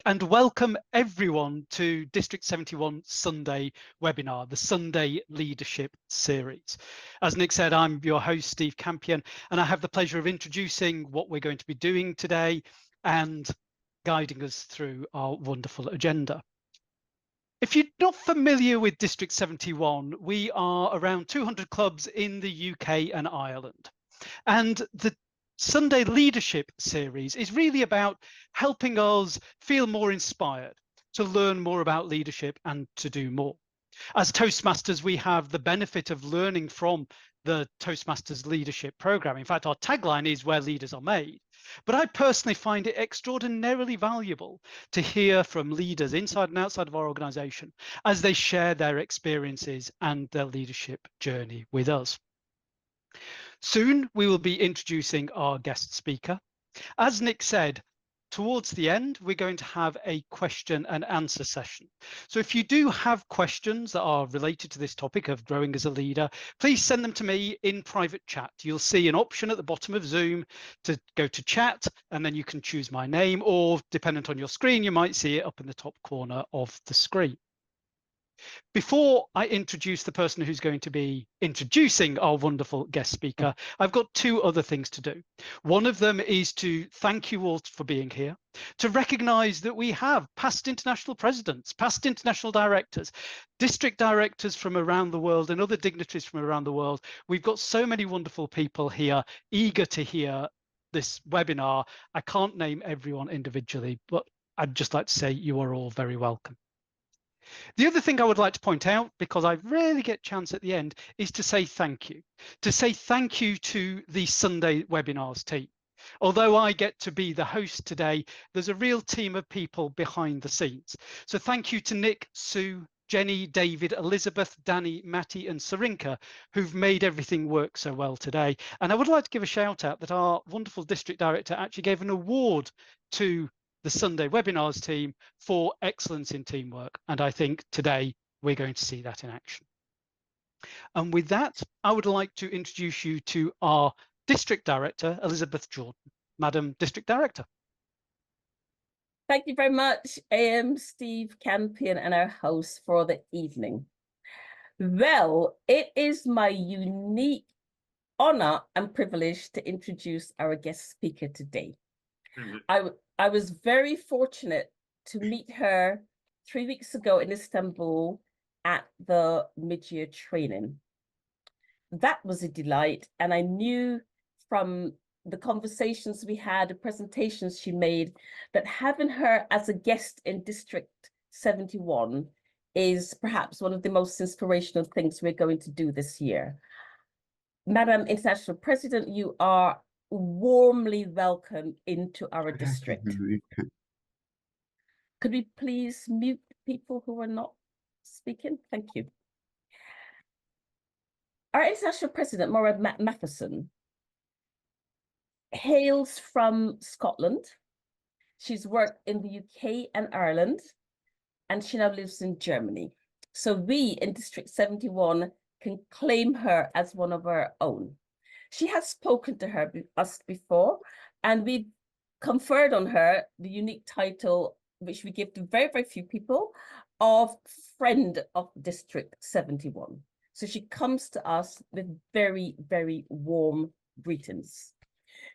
and welcome everyone to District 71 Sunday webinar, the Sunday Leadership Series. As Nick said, I'm your host, Steve Campion, and I have the pleasure of introducing what we're going to be doing today and guiding us through our wonderful agenda. If you're not familiar with District 71, we are around 200 clubs in the UK and Ireland. And the Sunday Leadership Series is really about helping us feel more inspired, to learn more about leadership and to do more. As Toastmasters, we have the benefit of learning from the Toastmasters leadership program. In fact, our tagline is "Where Leaders Are Made." But I personally find it extraordinarily valuable to hear from leaders inside and outside of our organization as they share their experiences and their leadership journey with us. Soon, we will be introducing our guest speaker. As Nick said, towards the end, we're going to have a question and answer session. So if you do have questions that are related to this topic of growing as a leader, please send them to me in private chat. You'll see an option at the bottom of Zoom to go to chat, and then you can choose my name, or dependent on your screen, you might see it up in the top corner of the screen. Before I introduce the person who's going to be introducing our wonderful guest speaker, I've got two other things to do. One of them is to thank you all for being here, to recognise that we have past international presidents, past international directors, district directors from around the world and other dignitaries from around the world. We've got so many wonderful people here eager to hear this webinar. I can't name everyone individually, but I'd just like to say you are all very welcome. The other thing I would like to point out, because I rarely get a chance at the end, is to say thank you. To say thank you to the Sunday webinars team. Although I get to be the host today, there's a real team of people behind the scenes. So thank you to Nick, Sue, Jenny, David, Elizabeth, Danny, Matty and Sarinka, who've made everything work so well today. And I would like to give a shout out that our wonderful district director actually gave an award to the Sunday webinars team for excellence in teamwork. And I think today we're going to see that in action. And with that, I would like to introduce you to our District Director, Elizabeth Jordan. Madam District Director. Thank you very much, Steve Campion and our host for the evening. Well, it is my unique honor and privilege to introduce our guest speaker today. I was very fortunate to meet her 3 weeks ago in Istanbul at the mid-year training. That was a delight, and I knew from the conversations we had, the presentations she made, that having her as a guest in District 71 is perhaps one of the most inspirational things we're going to do this year. Madam International President, you are warmly welcome into our district. Could we please mute people who are not speaking? Thank you. Our International President, Morag Mathieson, hails from Scotland. She's worked in the UK and Ireland, and she now lives in Germany. So we in District 71 can claim her as one of our own. She has spoken to us before, and we conferred on her the unique title, which we give to very, very few people, of Friend of District 71. So she comes to us with very, very warm greetings.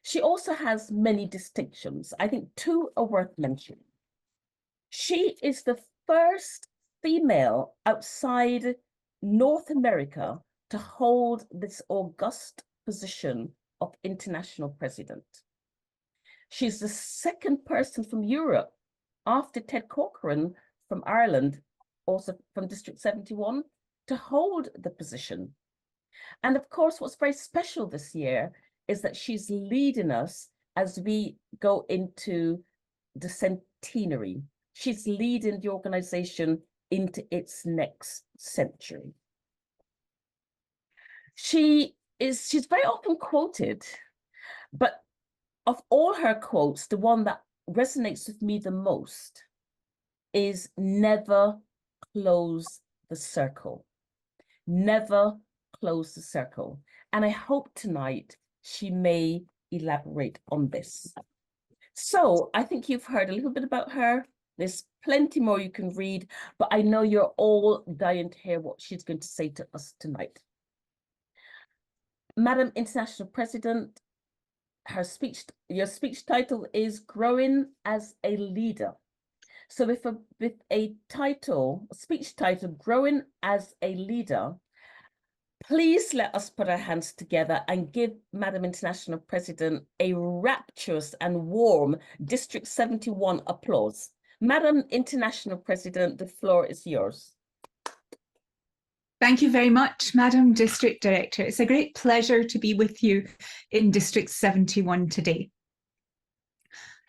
She also has many distinctions. I think two are worth mentioning. She is the first female outside North America to hold this august position of international president. She's the second person from Europe, after Ted Corcoran from Ireland, also from District 71, to hold the position. And of course, what's very special this year is that she's leading us as we go into the centenary. She's leading the organization into its next century. She's very often quoted, but of all her quotes, the one that resonates with me the most is never close the circle. Never close the circle. And I hope tonight she may elaborate on this. So I think you've heard a little bit about her. There's plenty more you can read, but I know you're all dying to hear what she's going to say to us tonight. Madam International President, your speech title is Growing as a Leader. So with a speech title, Growing as a Leader, please let us put our hands together and give Madam International President a rapturous and warm District 71 applause. Madam International President, the floor is yours. Thank you very much, Madam District Director. It's a great pleasure to be with you in District 71 today.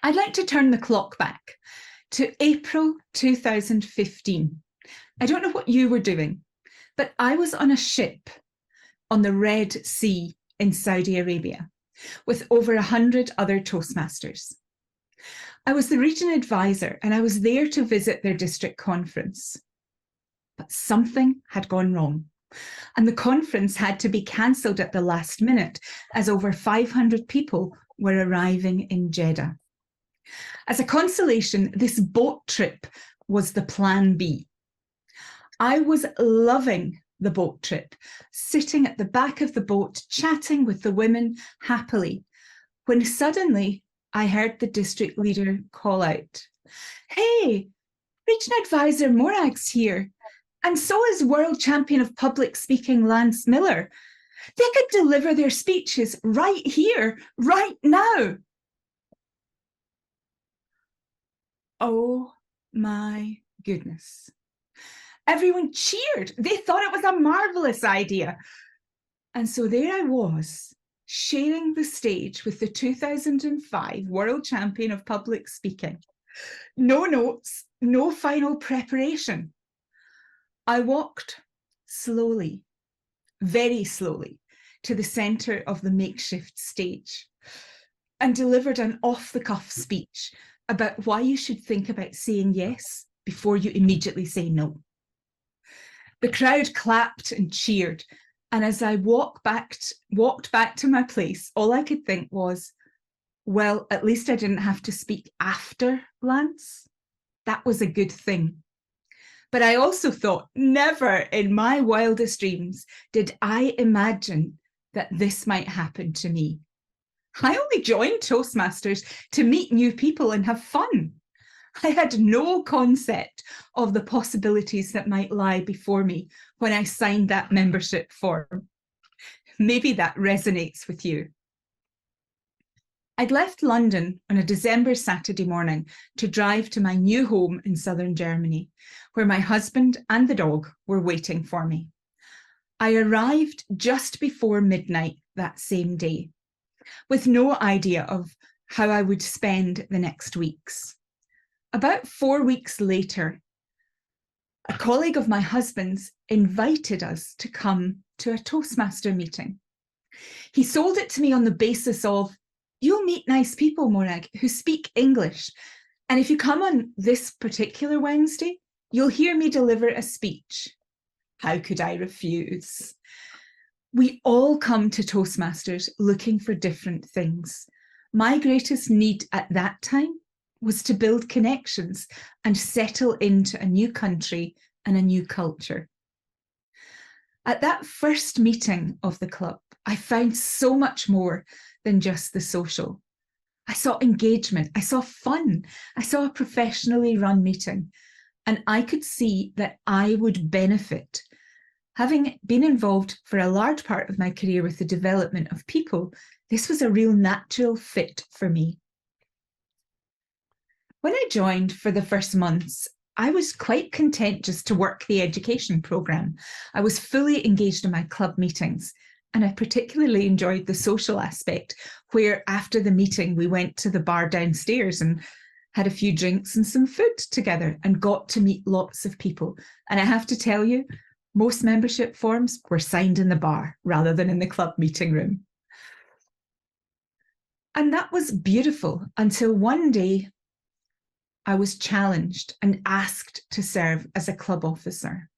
I'd like to turn the clock back to April 2015. I don't know what you were doing, but I was on a ship on the Red Sea in Saudi Arabia with over 100 other Toastmasters. I was the region advisor and I was there to visit their district conference. But something had gone wrong and the conference had to be cancelled at the last minute as over 500 people were arriving in Jeddah. As a consolation, this boat trip was the plan B. I was loving the boat trip, sitting at the back of the boat, chatting with the women happily, when suddenly I heard the district leader call out, "Hey, Region Advisor Morag's here, and so is World Champion of Public Speaking Lance Miller. They could deliver their speeches right here, right now." Oh my goodness. Everyone cheered. They thought it was a marvelous idea. And so there I was, sharing the stage with the 2005 World Champion of Public Speaking. No notes, no final preparation. I walked slowly, very slowly, to the centre of the makeshift stage and delivered an off-the-cuff speech about why you should think about saying yes before you immediately say no. The crowd clapped and cheered, and as I walked back to my place, all I could think was, well, at least I didn't have to speak after Lance. That was a good thing. But I also thought, never in my wildest dreams did I imagine that this might happen to me. I only joined Toastmasters to meet new people and have fun. I had no concept of the possibilities that might lie before me when I signed that membership form. Maybe that resonates with you. I'd left London on a December Saturday morning to drive to my new home in southern Germany, where my husband and the dog were waiting for me. I arrived just before midnight that same day, with no idea of how I would spend the next weeks. About 4 weeks later, a colleague of my husband's invited us to come to a Toastmaster meeting. He sold it to me on the basis of, you'll meet nice people, Morag, who speak English. And if you come on this particular Wednesday, you'll hear me deliver a speech. How could I refuse? We all come to Toastmasters looking for different things. My greatest need at that time was to build connections and settle into a new country and a new culture. At that first meeting of the club, I found so much more than just the social. I saw engagement, I saw fun, I saw a professionally run meeting, and I could see that I would benefit. Having been involved for a large part of my career with the development of people, this was a real natural fit for me. When I joined for the first months, I was quite content just to work the education programme. I was fully engaged in my club meetings, and I particularly enjoyed the social aspect, where after the meeting we went to the bar downstairs and had a few drinks and some food together and got to meet lots of people. And I have to tell you, most membership forms were signed in the bar rather than in the club meeting room. And that was beautiful until one day I was challenged and asked to serve as a club officer.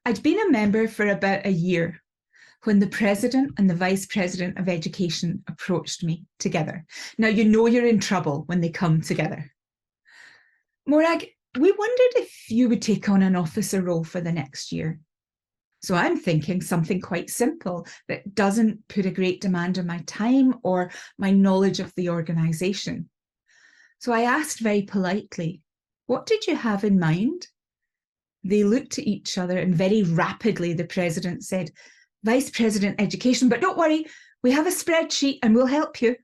I'd been a member for about a year when the president and the vice president of education approached me together. Now, you know you're in trouble when they come together. Morag, we wondered if you would take on an officer role for the next year. So I'm thinking something quite simple that doesn't put a great demand on my time or my knowledge of the organisation. So I asked very politely, what did you have in mind? They looked at each other and very rapidly the president said, Vice President Education, but don't worry, we have a spreadsheet and we'll help you.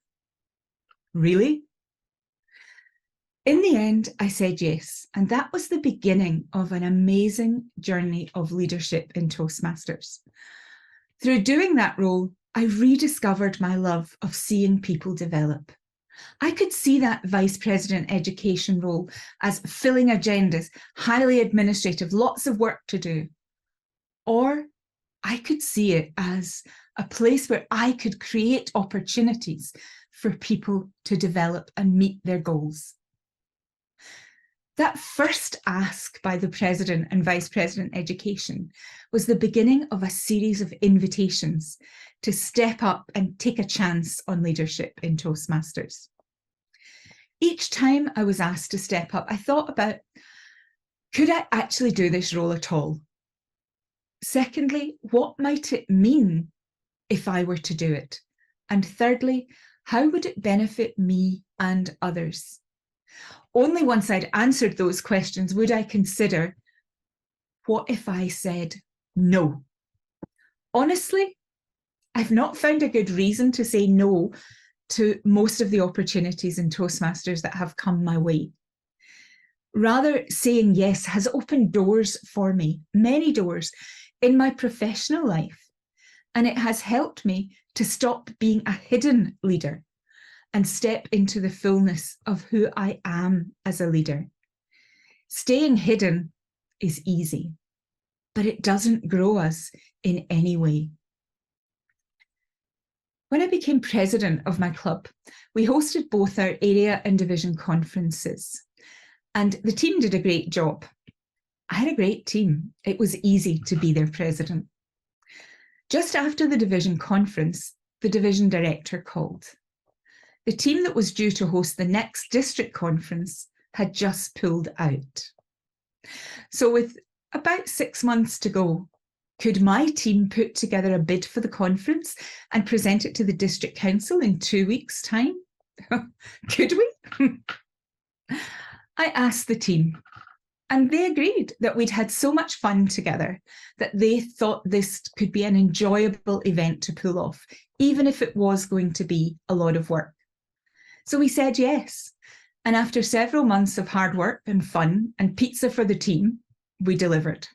Really? In the end, I said yes, and that was the beginning of an amazing journey of leadership in Toastmasters. Through doing that role, I rediscovered my love of seeing people develop. I could see that Vice President Education role as filling agendas, highly administrative, lots of work to do. Or I could see it as a place where I could create opportunities for people to develop and meet their goals. That first ask by the President and Vice President Education was the beginning of a series of invitations to step up and take a chance on leadership in Toastmasters. Each time I was asked to step up, I thought about, could I actually do this role at all? Secondly, what might it mean if I were to do it? And thirdly, how would it benefit me and others? Only once I'd answered those questions would I consider, what if I said no? Honestly, I've not found a good reason to say no to most of the opportunities in Toastmasters that have come my way. Rather, saying yes has opened doors for me, many doors, in my professional life, and it has helped me to stop being a hidden leader and step into the fullness of who I am as a leader. Staying hidden is easy, but it doesn't grow us in any way. When I became president of my club, we hosted both our area and division conferences, and the team did a great job. I had a great team. It was easy to be their president. Just after the division conference, the division director called. The team that was due to host the next district conference had just pulled out. So with about 6 months to go, could my team put together a bid for the conference and present it to the district council in 2 weeks' time? Could we? I asked the team, and they agreed that we'd had so much fun together that they thought this could be an enjoyable event to pull off, even if it was going to be a lot of work. So we said yes, and after several months of hard work and fun and pizza for the team, we delivered.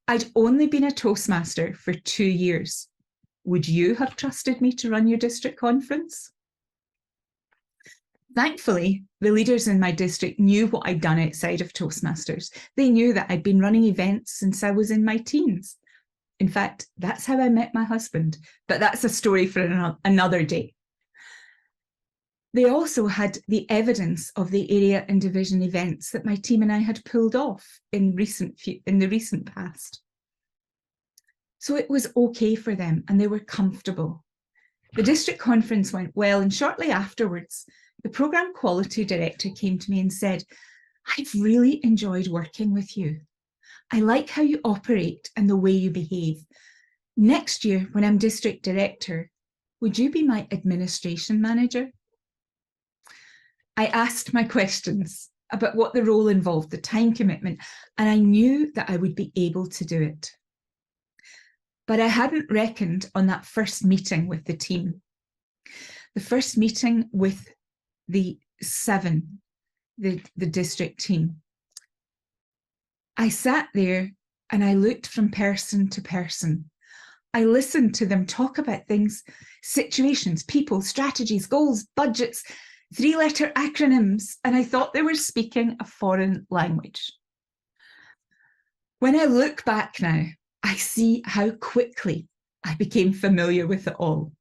I'd only been a Toastmaster for 2 years. Would you have trusted me to run your district conference? Thankfully, the leaders in my district knew what I'd done outside of Toastmasters. They knew that I'd been running events since I was in my teens. In fact, that's how I met my husband, but that's a story for another day. They also had the evidence of the area and division events that my team and I had pulled off in the recent past. So it was okay for them and they were comfortable. The district conference went well, and shortly afterwards, the programme quality director came to me and said, I've really enjoyed working with you. I like how you operate and the way you behave. Next year, when I'm district director, would you be my administration manager? I asked my questions about what the role involved, the time commitment, and I knew that I would be able to do it. But I hadn't reckoned on that first meeting with the team. The first meeting with the district team. I sat there and I looked from person to person. I listened to them talk about things, situations, people, strategies, goals, budgets, 3-letter acronyms, and I thought they were speaking a foreign language. When I look back now, I see how quickly I became familiar with it all.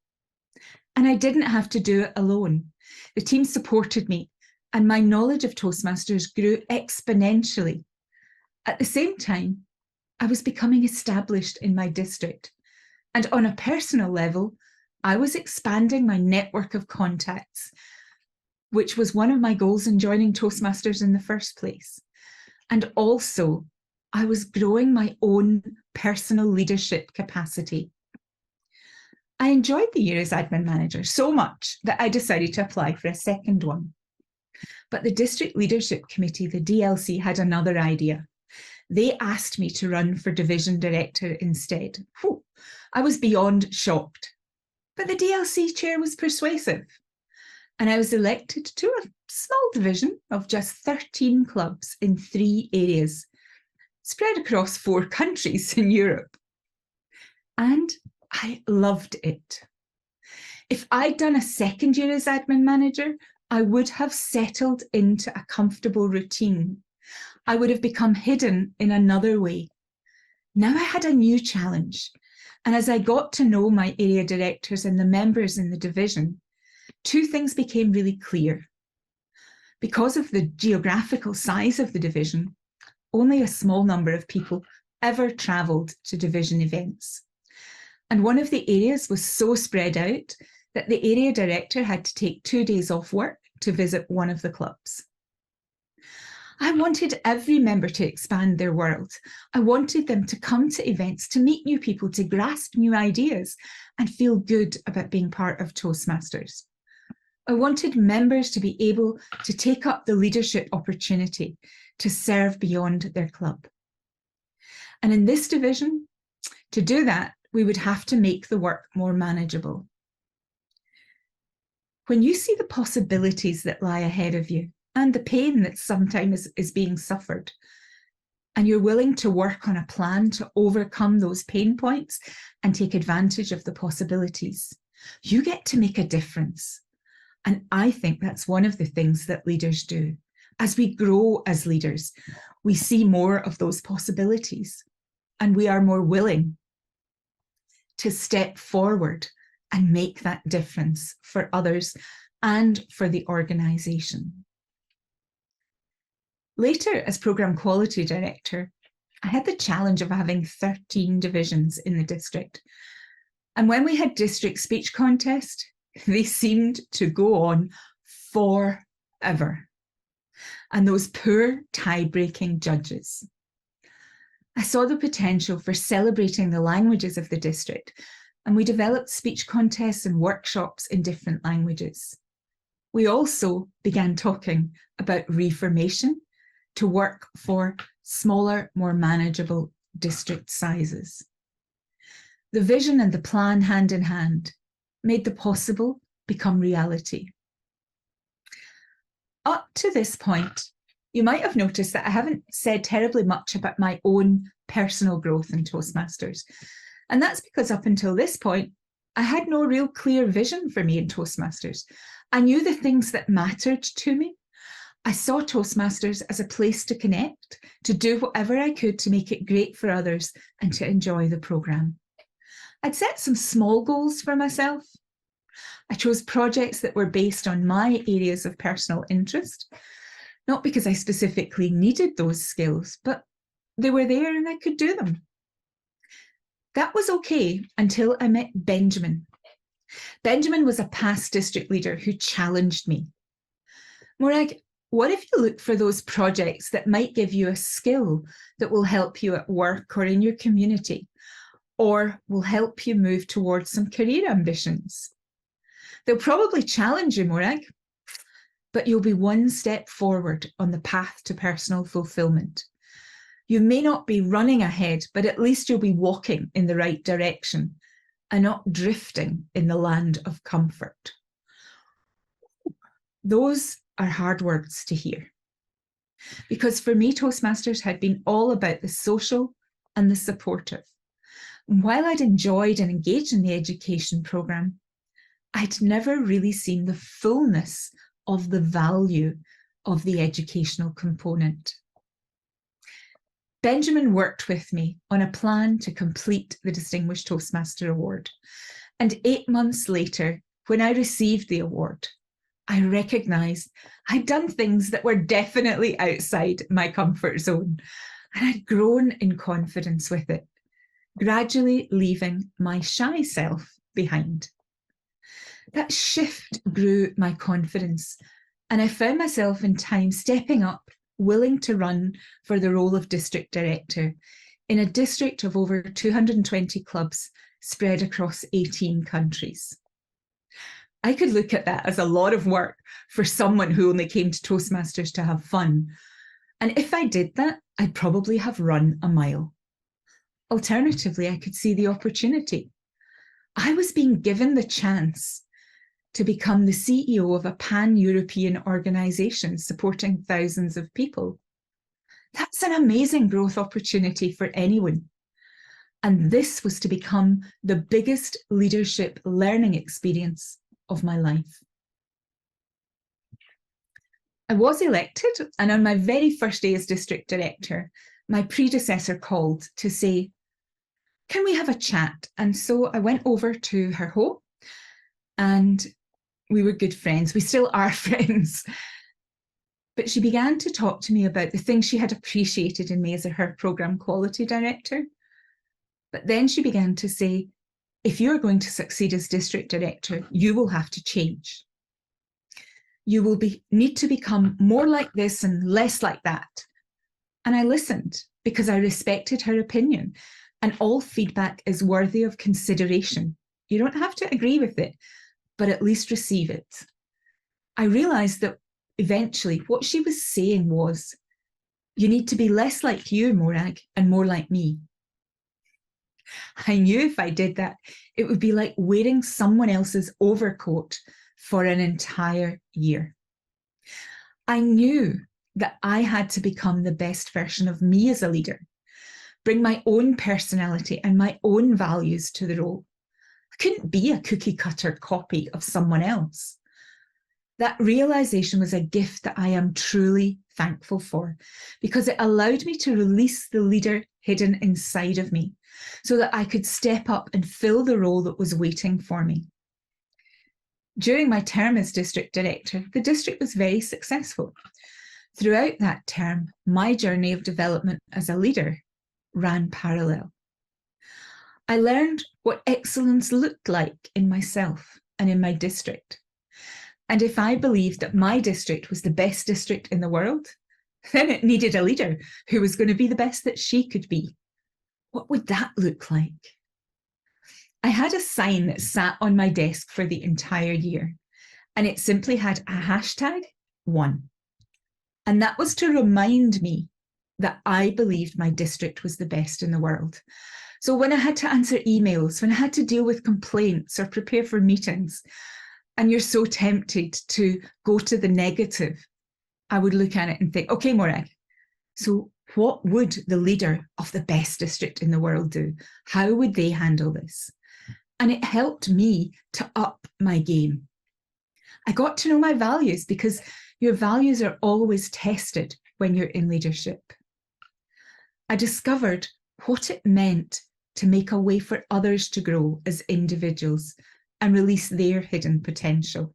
And I didn't have to do it alone. The team supported me, and my knowledge of Toastmasters grew exponentially. At the same time, I was becoming established in my district. And on a personal level, I was expanding my network of contacts. which was one of my goals in joining Toastmasters in the first place. And also, I was growing my own personal leadership capacity. I enjoyed the year as admin manager so much that I decided to apply for a second one. But the District Leadership Committee, the DLC, had another idea. They asked me to run for division director instead. Whew, I was beyond shocked. But the DLC chair was persuasive. And I was elected to a small division of just 13 clubs in 3 areas, spread across 4 countries in Europe. And I loved it. If I'd done a second year as admin manager, I would have settled into a comfortable routine. I would have become hidden in another way. Now I had a new challenge. And as I got to know my area directors and the members in the division, 2 things became really clear. Because of the geographical size of the division, only a small number of people ever travelled to division events. And one of the areas was so spread out that the area director had to take 2 days off work to visit one of the clubs. I wanted every member to expand their world. I wanted them to come to events, to meet new people, to grasp new ideas and feel good about being part of Toastmasters. I wanted members to be able to take up the leadership opportunity to serve beyond their club. And in this division, to do that, we would have to make the work more manageable. When you see the possibilities that lie ahead of you and the pain that sometimes is being suffered, and you're willing to work on a plan to overcome those pain points and take advantage of the possibilities, you get to make a difference. And I think that's one of the things that leaders do. As we grow as leaders, we see more of those possibilities and we are more willing to step forward and make that difference for others and for the organisation. Later, as Programme Quality Director, I had the challenge of having 13 divisions in the district. And when we had district speech contest, they seemed to go on forever. And those poor tie-breaking judges. I saw the potential for celebrating the languages of the district, and we developed speech contests and workshops in different languages. We also began talking about reformation to work for smaller, more manageable district sizes. The vision and the plan hand in hand made the possible become reality. Up to this point, you might have noticed that I haven't said terribly much about my own personal growth in Toastmasters. And that's because up until this point, I had no real clear vision for me in Toastmasters. I knew the things that mattered to me. I saw Toastmasters as a place to connect, to do whatever I could to make it great for others and to enjoy the programme. I'd set some small goals for myself. I chose projects that were based on my areas of personal interest, not because I specifically needed those skills, but they were there and I could do them. That was okay until I met Benjamin. Benjamin was a past district leader who challenged me. Morag, what if you look for those projects that might give you a skill that will help you at work or in your community, or will help you move towards some career ambitions? They'll probably challenge you, Morag, but you'll be one step forward on the path to personal fulfillment. You may not be running ahead, but at least you'll be walking in the right direction and not drifting in the land of comfort. Those are hard words to hear. Because for me, Toastmasters had been all about the social and the supportive. And while I'd enjoyed and engaged in the education programme, I'd never really seen the fullness of the value of the educational component. Benjamin worked with me on a plan to complete the Distinguished Toastmaster Award. And 8 months later, when I received the award, I recognised I'd done things that were definitely outside my comfort zone, and I'd grown in confidence with it, gradually leaving my shy self behind. That shift grew my confidence And I found myself in time stepping up, willing to run for the role of district director in a district of over 220 clubs spread across 18 countries. I could look at that as a lot of work for someone who only came to Toastmasters to have fun. And if I did that, I'd probably have run a mile. Alternatively, I could see the opportunity. I was being given the chance to become the CEO of a pan-European organisation supporting thousands of people. That's an amazing growth opportunity for anyone. And this was to become the biggest leadership learning experience of my life. I was elected, and on my very first day as district director, my predecessor called to say, can we have a chat? And so I went over to her home, and we were good friends. We still are friends. But she began to talk to me about the things she had appreciated in me as her programme quality director. But then she began to say, if you're going to succeed as district director, you will have to change. You will need to become more like this and less like that. And I listened because I respected her opinion, and all feedback is worthy of consideration. You don't have to agree with it, but at least receive it. I realised that eventually what she was saying was, you need to be less like you, Morag, and more like me. I knew if I did that, it would be like wearing someone else's overcoat for an entire year. I knew that I had to become the best version of me as a leader, bring my own personality and my own values to the role. I couldn't be a cookie cutter copy of someone else. That realization was a gift that I am truly thankful for, because it allowed me to release the leader hidden inside of me so that I could step up and fill the role that was waiting for me. During my term as district director, the district was very successful. Throughout that term, my journey of development as a leader ran parallel. I learned what excellence looked like in myself and in my district. And if I believed that my district was the best district in the world, then it needed a leader who was going to be the best that she could be. What would that look like? I had a sign that sat on my desk for the entire year, and it simply had a hashtag 1. And that was to remind me that I believed my district was the best in the world. So when I had to answer emails, when I had to deal with complaints or prepare for meetings, and you're so tempted to go to the negative, I would look at it and think, okay, Morag, so what would the leader of the best district in the world do? How would they handle this? And it helped me to up my game. I got to know my values, because your values are always tested when you're in leadership. I discovered what it meant to make a way for others to grow as individuals and release their hidden potential.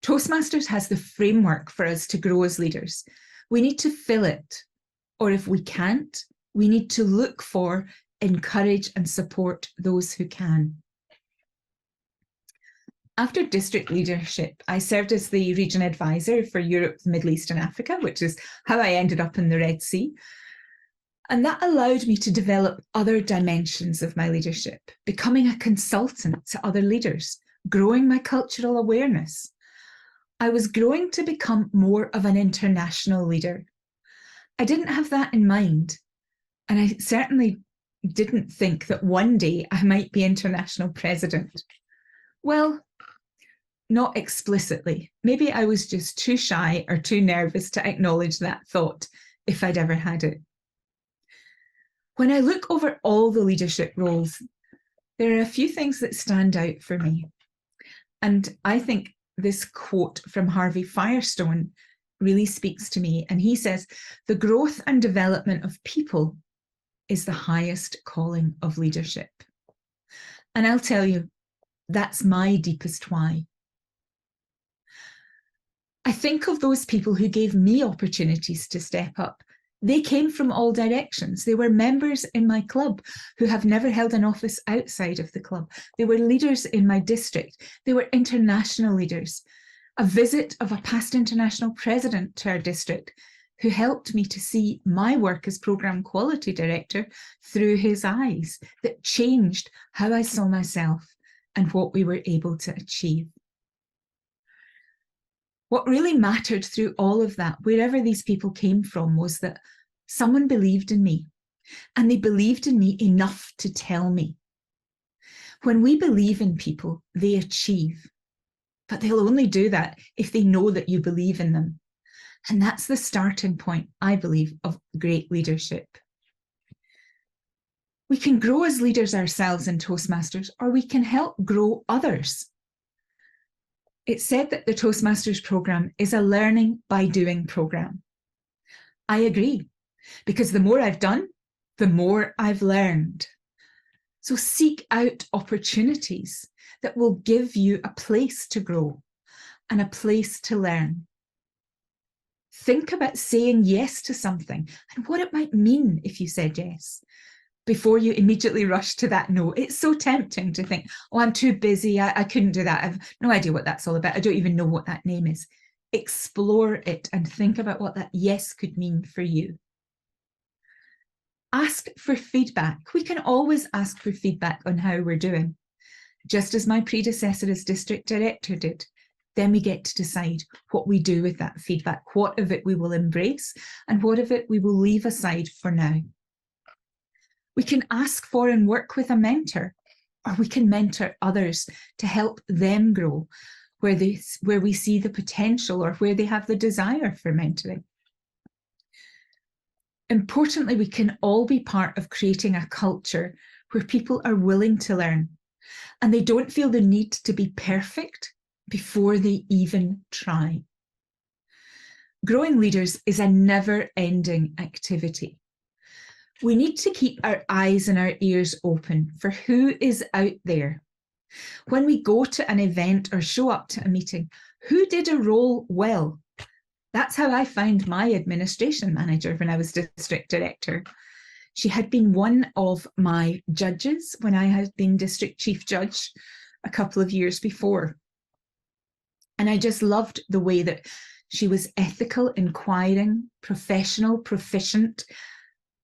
Toastmasters has the framework for us to grow as leaders. We need to fill it, or if we can't, we need to look for, encourage and support those who can. After district leadership, I served as the region advisor for Europe, the Middle East and Africa, which is how I ended up in the Red Sea. And that allowed me to develop other dimensions of my leadership, becoming a consultant to other leaders, growing my cultural awareness. I was growing to become more of an international leader. I didn't have that in mind, and I certainly didn't think that one day I might be international president. Well, not explicitly. Maybe I was just too shy or too nervous to acknowledge that thought if I'd ever had it. When I look over all the leadership roles, there are a few things that stand out for me. And I think this quote from Harvey Firestone really speaks to me. And he says, the growth and development of people is the highest calling of leadership. And I'll tell you, that's my deepest why. I think of those people who gave me opportunities to step up. They came from all directions. They were members in my club who have never held an office outside of the club. They were leaders in my district. They were international leaders. a visit of a past international president to our district who helped me to see my work as Programme Quality Director through his eyes, that changed how I saw myself and what we were able to achieve. What really mattered through all of that, wherever these people came from, was that someone believed in me, and they believed in me enough to tell me. When we believe in people, they achieve, but they'll only do that if they know that you believe in them. And that's the starting point, I believe, of great leadership. We can grow as leaders ourselves in Toastmasters, or we can help grow others. It's said that the Toastmasters programme is a learning by doing programme. I agree, because the more I've done, the more I've learned. So seek out opportunities that will give you a place to grow and a place to learn. Think about saying yes to something and what it might mean if you said yes, before you immediately rush to that no. It's so tempting to think, oh, I'm too busy, I couldn't do that, I've no idea what that's all about, I don't even know what that name is. Explore it and think about what that yes could mean for you. Ask for feedback. We can always ask for feedback on how we're doing, just as my predecessor as district director did. Then we get to decide what we do with that feedback, what of it we will embrace and what of it we will leave aside for now. We can ask for and work with a mentor, or we can mentor others to help them grow where we see the potential or where they have the desire for mentoring. Importantly, we can all be part of creating a culture where people are willing to learn and they don't feel the need to be perfect before they even try. Growing leaders is a never-ending activity. We need to keep our eyes and our ears open for who is out there. When we go to an event or show up to a meeting, who did a role well? That's how I found my administration manager when I was district director. She had been one of my judges when I had been district chief judge a couple of years before. And I just loved the way that she was ethical, inquiring, professional, proficient.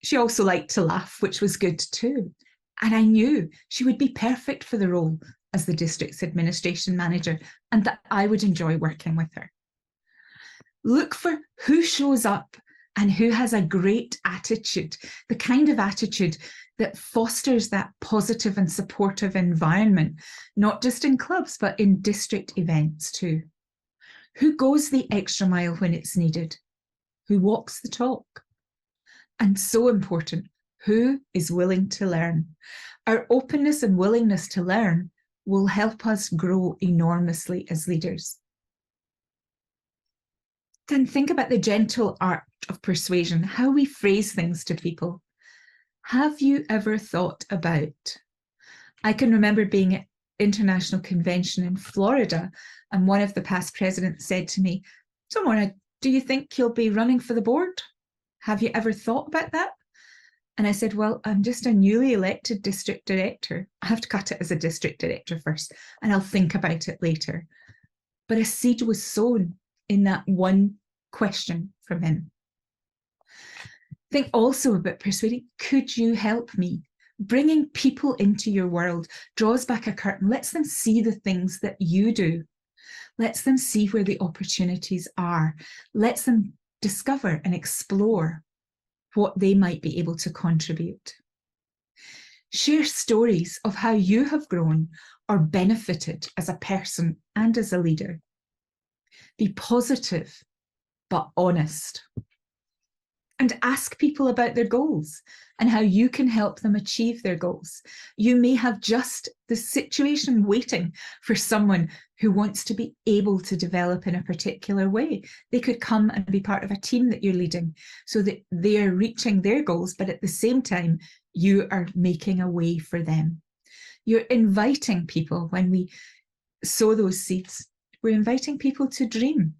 She also liked to laugh, which was good too. And I knew she would be perfect for the role as the district's administration manager and that I would enjoy working with her. Look for who shows up and who has a great attitude, the kind of attitude that fosters that positive and supportive environment, not just in clubs, but in district events too. Who goes the extra mile when it's needed? Who walks the talk? And so important, who is willing to learn? Our openness and willingness to learn will help us grow enormously as leaders. Then think about the gentle art of persuasion, how we phrase things to people. Have you ever thought about? I can remember being at international convention in Florida, and one of the past presidents said to me, "So Morag, do you think you'll be running for the board? Have you ever thought about that?" And I said, well, I'm just a newly elected district director. I have to cut it as a district director first, and I'll think about it later. But a seed was sown in that one question from him. Think also about persuading. Could you help me? Bringing people into your world draws back a curtain, lets them see the things that you do, lets them see where the opportunities are, lets them discover and explore what they might be able to contribute. Share stories of how you have grown or benefited as a person and as a leader. Be positive, but honest. And ask people about their goals and how you can help them achieve their goals. You may have just the situation waiting for someone who wants to be able to develop in a particular way. They could come and be part of a team that you're leading so that they are reaching their goals, but at the same time, you are making a way for them. You're inviting people, when we sow those seeds, we're inviting people to dream.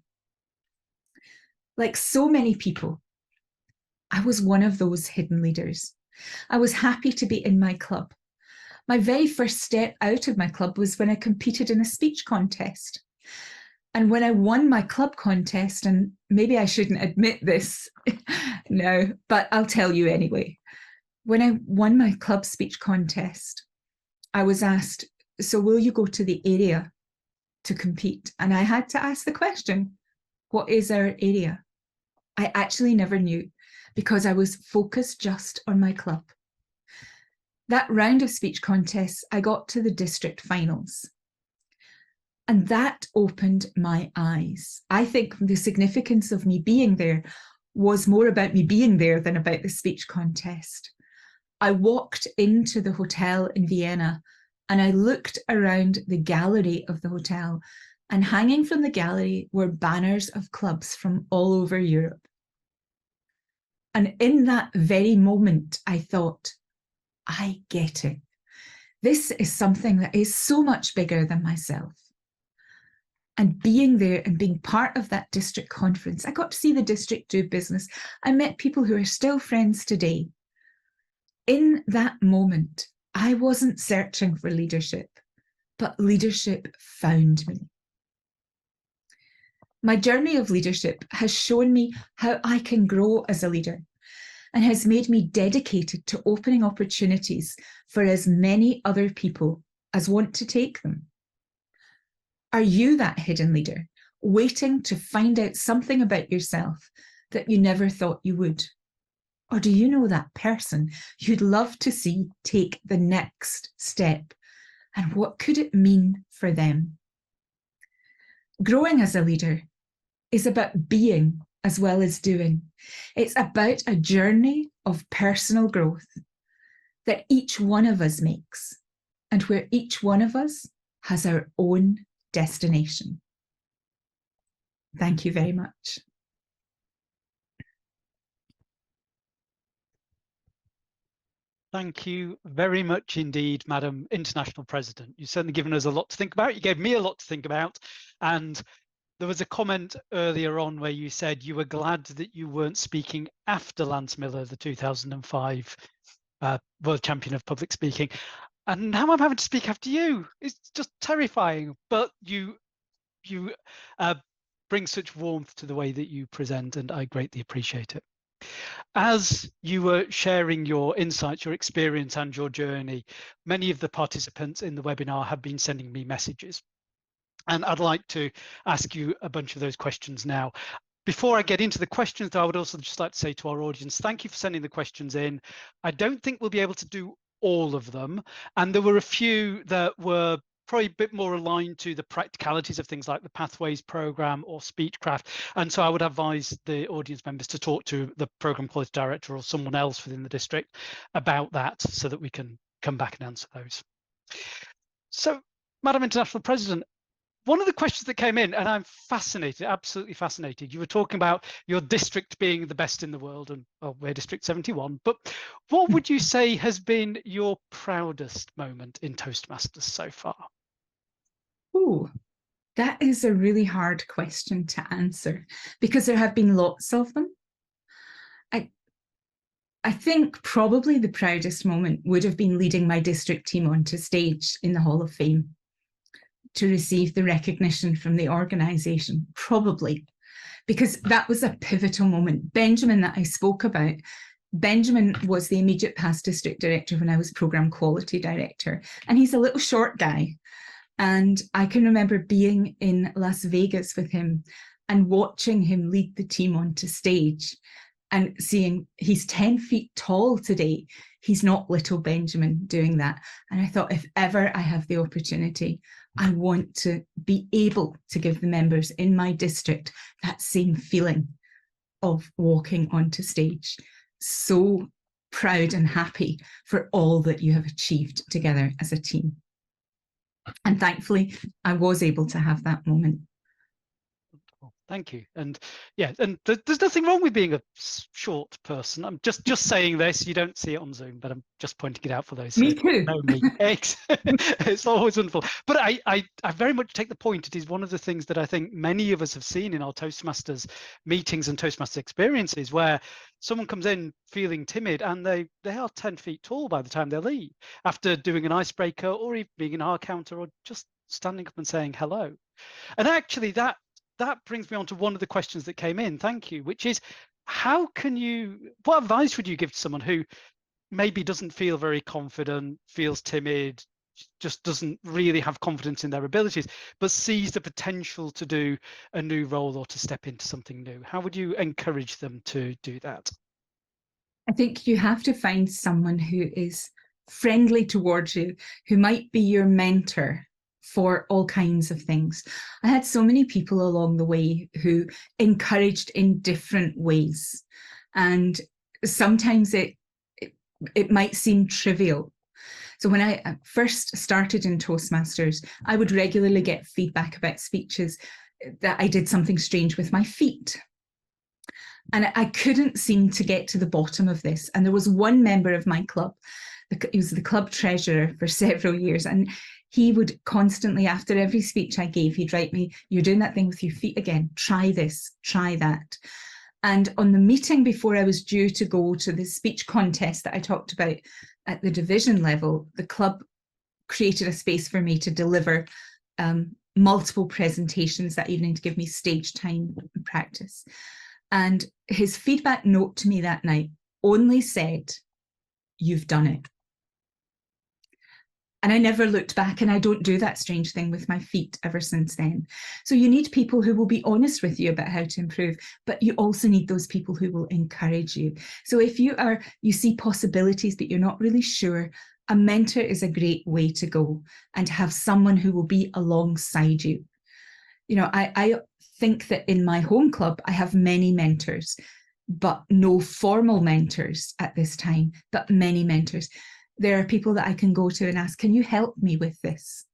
Like so many people, I was one of those hidden leaders. I was happy to be in my club. My very first step out of my club was when I competed in a speech contest. And when I won my club contest, and maybe I shouldn't admit this now, but I'll tell you anyway. When I won my club speech contest, I was asked, so will you go to the area to compete? And I had to ask the question, what is our area? I actually never knew because I was focused just on my club. That round of speech contests, I got to the district finals. And that opened my eyes. I think the significance of me being there was more about me being there than about the speech contest. I walked into the hotel in Vienna and I looked around the gallery of the hotel, and hanging from the gallery were banners of clubs from all over Europe. And in that very moment, I thought, I get it. This is something that is so much bigger than myself. And being there and being part of that district conference, I got to see the district do business. I met people who are still friends today. In that moment, I wasn't searching for leadership, but leadership found me. My journey of leadership has shown me how I can grow as a leader and has made me dedicated to opening opportunities for as many other people as want to take them. Are you that hidden leader, waiting to find out something about yourself that you never thought you would? Or do you know that person you'd love to see take the next step? And what could it mean for them? Growing as a leader is about being as well as doing. It's about a journey of personal growth that each one of us makes, and where each one of us has our own destination. Thank you very much. Thank you very much indeed, Madam International President. You've certainly given us a lot to think about. You gave me a lot to think about. And there was a comment earlier on where you said you were glad that you weren't speaking after Lance Miller, the 2005 World Champion of Public Speaking. And now I'm having to speak after you. It's just terrifying. But you bring such warmth to the way that you present, and I greatly appreciate it. As you were sharing your insights, your experience and your journey, many of the participants in the webinar have been sending me messages. And I'd like to ask you a bunch of those questions now. Before I get into the questions, though, I would also just like to say to our audience, thank you for sending the questions in. I don't think we'll be able to do all of them. And there were a few that were probably a bit more aligned to the practicalities of things like the Pathways program or Speechcraft. And so I would advise the audience members to talk to the program quality director or someone else within the district about that so that we can come back and answer those. So, Madam International President, one of the questions that came in, and I'm fascinated, absolutely fascinated. You were talking about your district being the best in the world, and well, we're District 71. But what would you say has been your proudest moment in Toastmasters so far? Oh, that is a really hard question to answer because there have been lots of them. I think probably the proudest moment would have been leading my district team onto stage in the Hall of Fame to receive the recognition from the organisation, probably, because that was a pivotal moment. Benjamin, that I spoke about, Benjamin was the immediate past district director when I was programme quality director, and he's a little short guy. And I can remember being in Las Vegas with him and watching him lead the team onto stage and seeing he's 10 feet tall today. He's not little Benjamin doing that. And I thought, if ever I have the opportunity, I want to be able to give the members in my district that same feeling of walking onto stage. So proud and happy for all that you have achieved together as a team. And thankfully, I was able to have that moment. Thank you. And yeah, and there's nothing wrong with being a short person. I'm just saying this. You don't see it on Zoom, but I'm just pointing it out for those Me who too. know me. It's always wonderful. But I very much take the point. It is one of the things that I think many of us have seen in our Toastmasters meetings and Toastmasters experiences, where someone comes in feeling timid and they are 10 feet tall by the time they leave, after doing an icebreaker or even being an R counter or just standing up and saying hello. And actually that that brings me on to one of the questions that came in, thank you, which is, what advice would you give to someone who maybe doesn't feel very confident, feels timid, just doesn't really have confidence in their abilities, but sees the potential to do a new role or to step into something new? How would you encourage them to do that? I think you have to find someone who is friendly towards you, who might be your mentor for all kinds of things. I had so many people along the way who encouraged in different ways. And sometimes it might seem trivial. So when I first started in Toastmasters, I would regularly get feedback about speeches that I did something strange with my feet. And I couldn't seem to get to the bottom of this. And there was one member of my club, he was the club treasurer for several years, and he would constantly, after every speech I gave, he'd write me, "You're doing that thing with your feet again. Try this, try that." And on the meeting before I was due to go to the speech contest that I talked about at the division level, the club created a space for me to deliver multiple presentations that evening to give me stage time and practice. And his feedback note to me that night only said, "You've done it." And I never looked back, and I don't do that strange thing with my feet ever since then. So you need people who will be honest with you about how to improve, but you also need those people who will encourage you. So if you see possibilities, but you're not really sure, a mentor is a great way to go, and to have someone who will be alongside you. You know, I think that in my home club, I have many mentors, but no formal mentors at this time, but many mentors. There are people that I can go to and ask, "Can you help me with this?"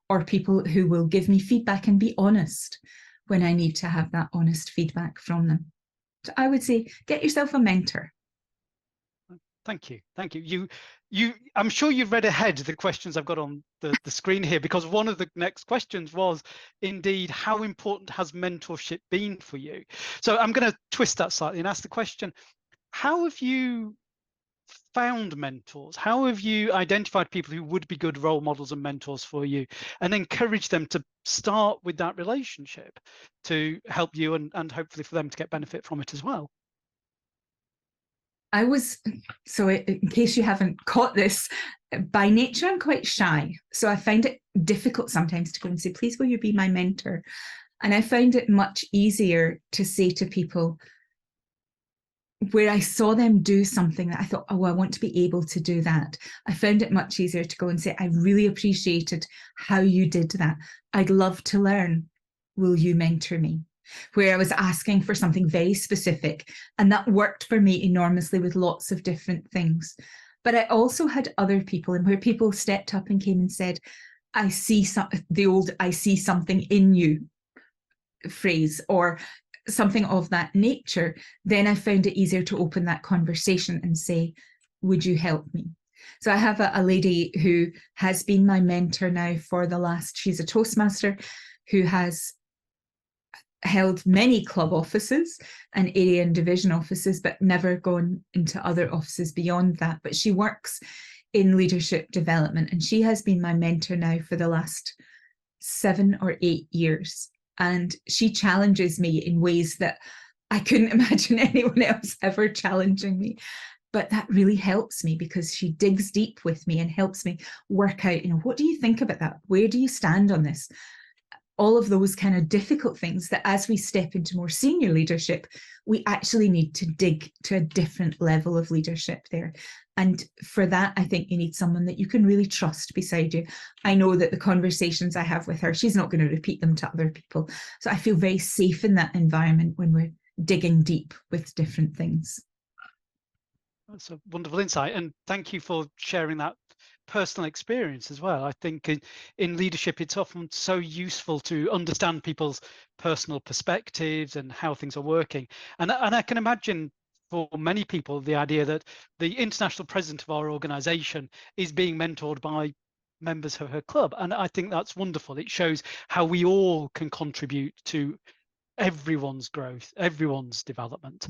Or people who will give me feedback and be honest when I need to have that honest feedback from them. So I would say, get yourself a mentor. Thank you. Thank you. I'm sure you've read ahead the questions I've got on the screen here, because one of the next questions was indeed, how important has mentorship been for you? So I'm going to twist that slightly and ask the question, how have you found mentors? How have you identified people who would be good role models and mentors for you, and encourage them to start with that relationship to help you and hopefully for them to get benefit from it as well? So in case you haven't caught this, by nature, I'm quite shy. So I find it difficult sometimes to go and say, "Please, will you be my mentor?" And I found it much easier to say to people where I saw them do something that I thought, "Oh, I want to be able to do that." I found it much easier to go and say, "I really appreciated how you did that. I'd love to learn. Will you mentor me?" Where I was asking for something very specific, and that worked for me enormously with lots of different things. But I also had other people, and where people stepped up and came and said, "I see I see something in you" phrase, or something of that nature, then I found it easier to open that conversation and say, "Would you help me?" So I have a lady who has been my mentor now for she's a Toastmaster who has held many club offices and area and division offices, but never gone into other offices beyond that. But she works in leadership development, and she has been my mentor now for the last 7 or 8 years. And she challenges me in ways that I couldn't imagine anyone else ever challenging me. But that really helps me, because she digs deep with me and helps me work out, what do you think about that? Where do you stand on this? All of those kind of difficult things that as we step into more senior leadership, we actually need to dig to a different level of leadership there. And for that, I think you need someone that you can really trust beside you. I know that the conversations I have with her, she's not going to repeat them to other people. So I feel very safe in that environment when we're digging deep with different things. That's a wonderful insight, and thank you for sharing that personal experience as well. I think in leadership, it's often so useful to understand people's personal perspectives and how things are working. And I can imagine for many people, the idea that the international president of our organization is being mentored by members of her club. And I think that's wonderful. It shows how we all can contribute to everyone's growth, everyone's development.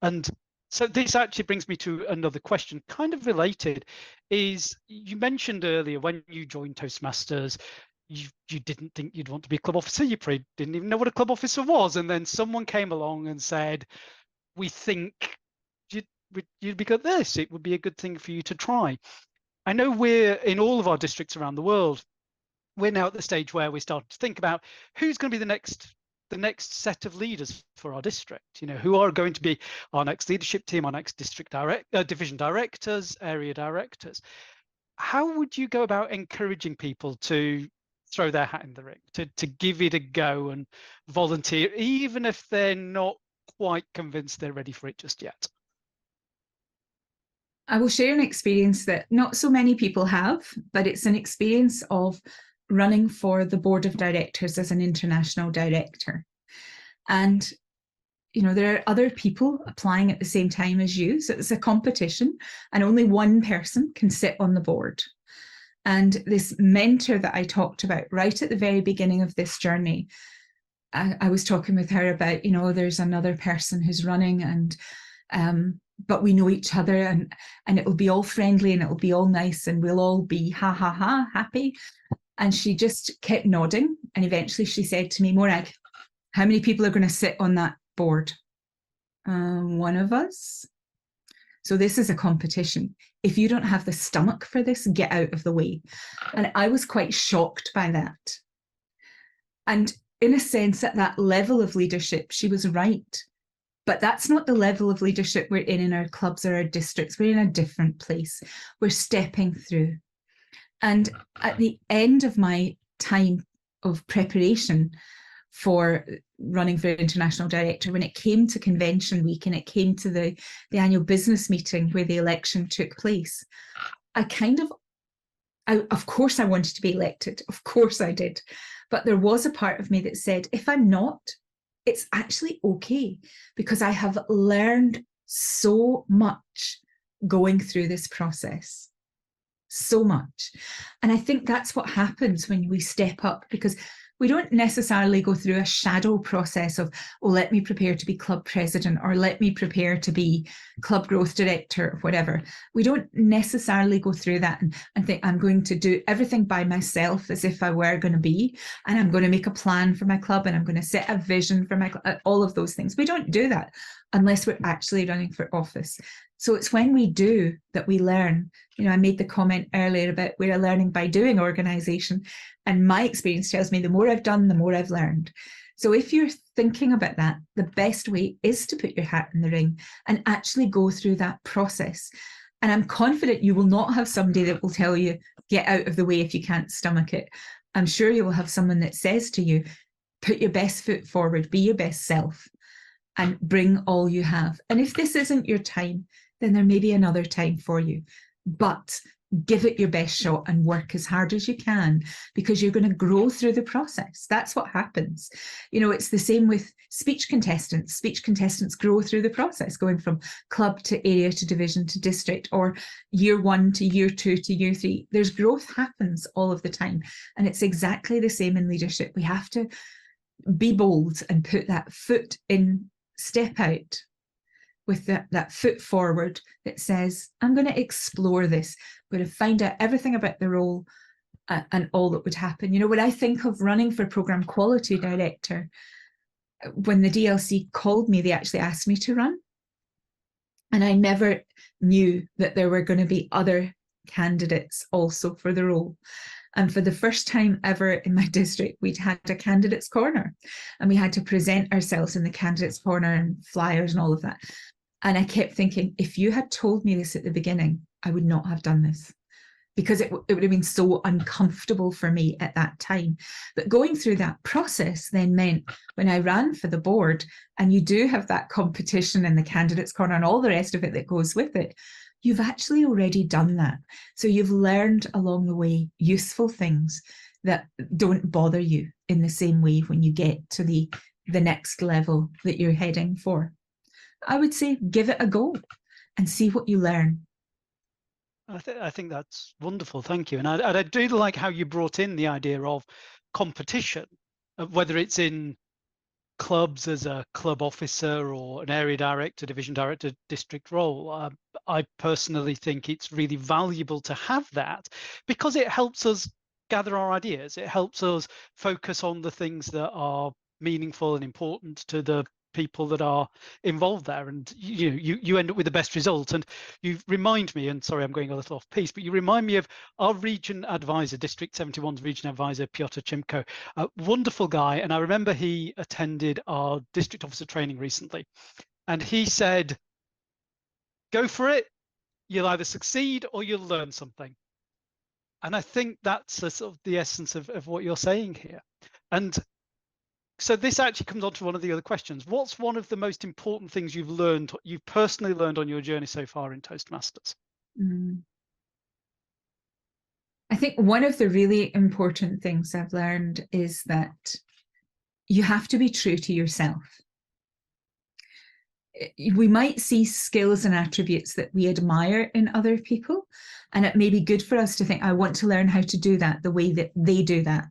And so this actually brings me to another question, kind of related, is you mentioned earlier when you joined Toastmasters, you didn't think you'd want to be a club officer. You probably didn't even know what a club officer was. And then someone came along and said, we think you'd be good at this. It would be a good thing for you to try. I know we're in all of our districts around the world. We're now at the stage where we start to think about who's going to be the next set of leaders for our district. Who are going to be our next leadership team, our next division directors, area directors. How would you go about encouraging people to throw their hat in the ring, to give it a go and volunteer, even if they're not quite convinced they're ready for it just yet? I will share an experience that not so many people have, but it's an experience of running for the board of directors as an international director. And there are other people applying at the same time as you. So it's a competition and only one person can sit on the board. And this mentor that I talked about right at the very beginning of this journey, I was talking with her about, there's another person who's running but we know each other and it will be all friendly and it will be all nice and we'll all be happy. And she just kept nodding. And eventually she said to me, Morag, how many people are going to sit on that board? One of us. So this is a competition. If you don't have the stomach for this, get out of the way. And I was quite shocked by that. And in a sense, at that level of leadership, she was right. But that's not the level of leadership we're in our clubs or our districts. We're in a different place. We're stepping through. And at the end of my time of preparation for running for international director, when it came to convention week and it came to the annual business meeting where the election took place, of course I wanted to be elected. Of course I did. But there was a part of me that said, if I'm not, it's actually okay, because I have learned so much going through this process. So much. And I think that's what happens when we step up, because we don't necessarily go through a shadow process of, oh, let me prepare to be club president or let me prepare to be club growth director or whatever. We don't necessarily go through that and think I'm going to do everything by myself as if I were going to be, and I'm going to make a plan for my club and I'm going to set a vision for my club, all of those things. We don't do that unless we're actually running for office. So it's when we do that we learn. I made the comment earlier about we're a learning by doing organisation, and my experience tells me the more I've done, the more I've learned. So if you're thinking about that, the best way is to put your hat in the ring and actually go through that process. And I'm confident you will not have somebody that will tell you, get out of the way if you can't stomach it. I'm sure you will have someone that says to you, put your best foot forward, be your best self, and bring all you have. And if this isn't your time, then there may be another time for you. But give it your best shot and work as hard as you can, because you're going to grow through the process. That's what happens. It's the same with speech contestants. Speech contestants grow through the process, going from club to area to division to district, or year 1 to year 2 to year 3. There's growth happens all of the time. And it's exactly the same in leadership. We have to be bold and put that foot in, step out with that foot forward that says, I'm going to explore this. I'm going to find out everything about the role and all that would happen. When I think of running for Programme Quality Director, when the DLC called me, they actually asked me to run. And I never knew that there were going to be other candidates also for the role. And for the first time ever in my district, we'd had a candidates corner, and we had to present ourselves in the candidates corner and flyers and all of that. And I kept thinking, if you had told me this at the beginning, I would not have done this, because it would have been so uncomfortable for me at that time. But going through that process then meant when I ran for the board, and you do have that competition in the candidates corner and all the rest of it that goes with it, you've actually already done that. So you've learned along the way useful things that don't bother you in the same way when you get to the next level that you're heading for. I would say give it a go and see what you learn. I think that's wonderful. Thank you. And I do like how you brought in the idea of competition, whether it's in clubs as a club officer or an area director, division director, district role. I personally think it's really valuable to have that, because it helps us gather our ideas. It helps us focus on the things that are meaningful and important to the people that are involved there, and you end up with the best result. And you remind me, and sorry I'm going a little off piece, but you remind me of our region advisor, District 71's region advisor, Piotr Chimko, a wonderful guy. And I remember he attended our district officer training recently, and he said, go for it, you'll either succeed or you'll learn something. And I think that's a sort of the essence of what you're saying here. And so this actually comes on to one of the other questions. What's one of the most important things you've personally learned on your journey so far in Toastmasters? I think one of the really important things I've learned is that you have to be true to yourself. We might see skills and attributes that we admire in other people, and it may be good for us to think, I want to learn how to do that the way that they do that.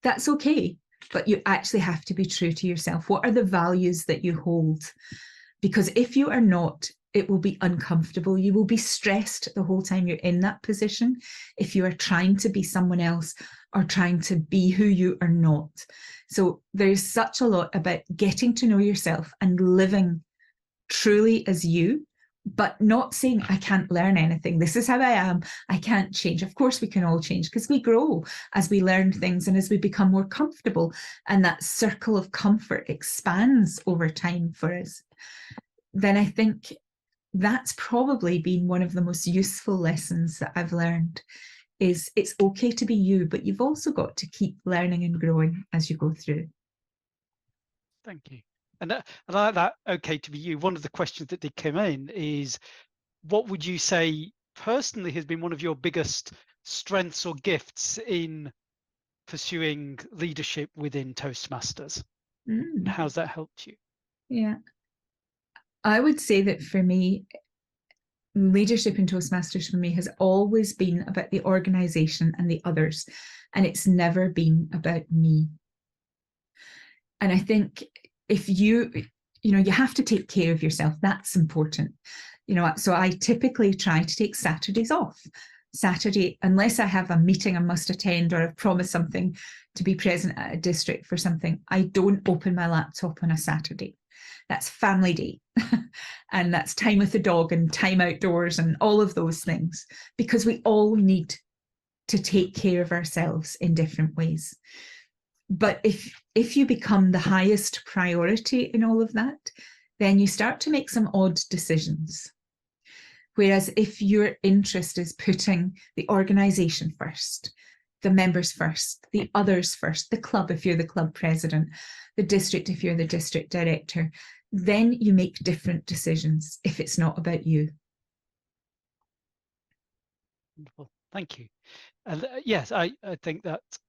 That's okay. But you actually have to be true to yourself. What are the values that you hold? Because if you are not, it will be uncomfortable. You will be stressed the whole time you're in that position if you are trying to be someone else or trying to be who you are not. So there's such a lot about getting to know yourself and living truly as you, but not saying, I can't learn anything. This is how I am. I can't change. Of course, we can all change because we grow as we learn things and as we become more comfortable. And that circle of comfort expands over time for us. Then I think that's probably been one of the most useful lessons that I've learned, is it's okay to be you, but you've also got to keep learning and growing as you go through. Thank you. And I like that, okay to be you. One of the questions that did come in is, what would you say personally has been one of your biggest strengths or gifts in pursuing leadership within Toastmasters? And how's that helped you? Yeah. I would say that for me, leadership in Toastmasters for me has always been about the organization and the others, and it's never been about me. And I think if you have to take care of yourself, that's important. So I typically try to take Saturdays off. Saturday, unless I have a meeting I must attend or I've promised something to be present at a district for something, I don't open my laptop on a Saturday. That's family day. And that's time with the dog and time outdoors and all of those things, because we all need to take care of ourselves in different ways. But if you become the highest priority in all of that, then you start to make some odd decisions. Whereas if your interest is putting the organisation first, the members first, the others first, the club if you're the club president, the district if you're the district director, then you make different decisions if it's not about you. Wonderful. Thank you. And yes, I think that's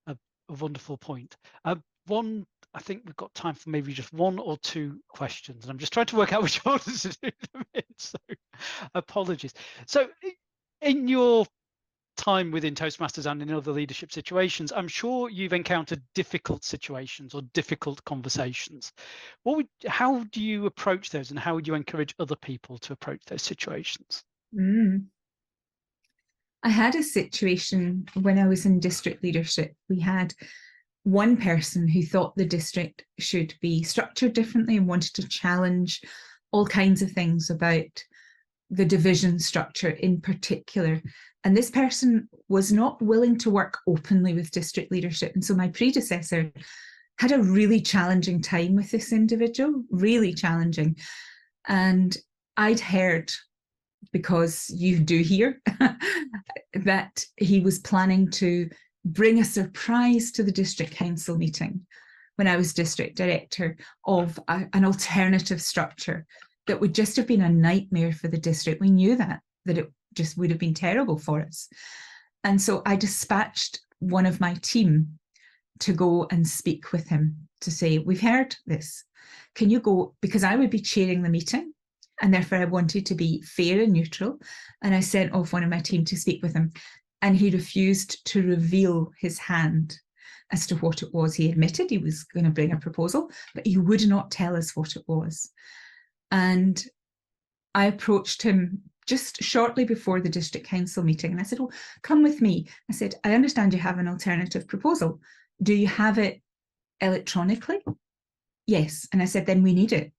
a wonderful point. I think we've got time for maybe just one or two questions, and I'm just trying to work out which orders to do them in, so apologies. So in your time within Toastmasters and in other leadership situations, I'm sure you've encountered difficult situations or difficult conversations. How do you approach those, and how would you encourage other people to approach those situations? I had a situation when I was in district leadership. We had one person who thought the district should be structured differently and wanted to challenge all kinds of things about the division structure in particular. And this person was not willing to work openly with district leadership. And so my predecessor had a really challenging time with this individual, really challenging. And I'd heard, because you do hear, that he was planning to bring a surprise to the district council meeting when I was district director of an alternative structure that would just have been a nightmare for the district. We knew that it just would have been terrible for us. And so I dispatched one of my team to go and speak with him to say, we've heard this. Can you go? Because I would be chairing the meeting, and therefore I wanted to be fair and neutral. And I sent off one of my team to speak with him. And he refused to reveal his hand as to what it was. He admitted he was going to bring a proposal, but he would not tell us what it was. And I approached him just shortly before the district council meeting. And I said, well, come with me. I said, I understand you have an alternative proposal. Do you have it electronically? Yes. And I said, then we need it.